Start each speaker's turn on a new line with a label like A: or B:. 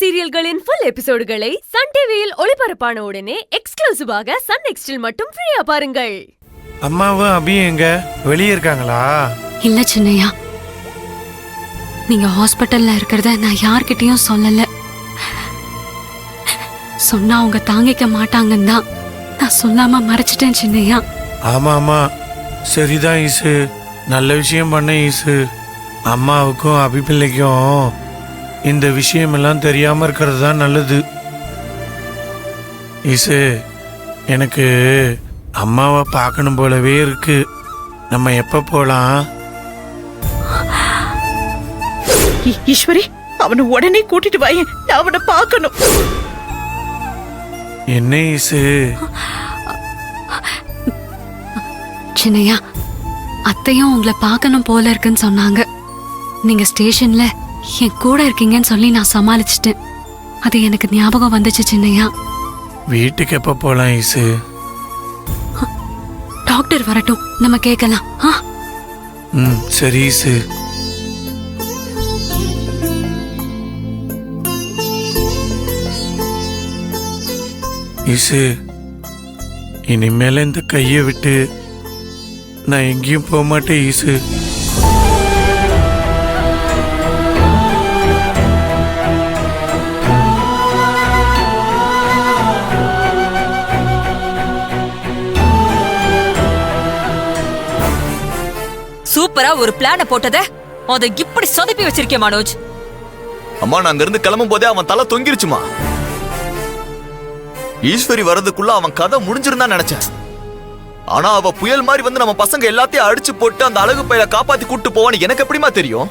A: சீரியல்களின் full எபிசோடுகளை Sun டிவியில் ஒளிபரப்பான உடனே எக்ஸ்க்ளூசிவாக சன் நெக்ஸ்டில் மட்டும் ஃப்ரீயா பாருங்கள்.
B: அம்மாவும் அபியும் எங்க வெளியே இருக்காங்களா?
C: இல்ல சின்னையா, நீங்க ஹாஸ்பிட்டல்ல இருக்கிறத நான் யார்கிட்டயும் சொல்லல. சொன்னா அவங்க தாங்கிக்க மாட்டாங்கன்னு தான் நான் சொல்லாம மறைச்சிட்டேன் சின்னையா.
B: ஆமா ஆமா, சரிதான் ஈசு, நல்ல விஷயம் பண்ண ஈசு. அம்மாவுக்கும் அபி பிள்ளைக்கும் இந்த விஷயமெல்லாம் தெரியாம இருக்கிறது தான் நல்லது. ஈசு, எனக்கு அம்மாவை பார்க்கணும் போலவே இருக்கு. நம்ம எப்ப போலாம்?
D: ஈஸ்வரி, அவனை உடனே கூட்டிட்டு வாங்க, நான் அவனை பார்க்கணும்.
B: என்ன ஈசு?
C: சின்னையா, அத்தையும் உங்களை பார்க்கணும் போல இருக்குன்னு சொன்னாங்க. நீங்க ஸ்டேஷன்ல என் கூட இருக்கீங்கன்னு சொல்லி நான் சமாளிச்சிட்டேன். அது எனக்கு ஞாபகம் வந்துச்சு சின்னையா.
B: வீட்டுக்கு எப்ப போலாம் ஈசு?
C: டாக்டர் வரட்டும், நம்ம கேட்கலாம்.
B: சரி ஈசு. ஈசு, இனிமேல இந்த கையை விட்டு நான் எங்கேயும் போக மாட்டேன் ஈசு.
E: சூப்பரா ஒரு பிளான போட்டத அதை இப்படி சொதப்பி வச்சிருக்கேன் மனோஜ்.
F: அம்மா, நான் அங்க இருந்து கிளம்பும் போதே அவன் தலை தொங்கிருச்சுமா. ஈஸ்வரி வர்றதுக்குள்ள அவன் கதை முடிஞ்சிருந்தா நினைச்சேன். ஆனா அவ புயல் மாதிரி வந்து நம்ம பசங்க எல்லாத்தையும் அடிச்சு போட்டு அந்த அழகு பையில காப்பாத்தி கூட்டு போவான்னு எனக்கு எப்படிமா தெரியும்?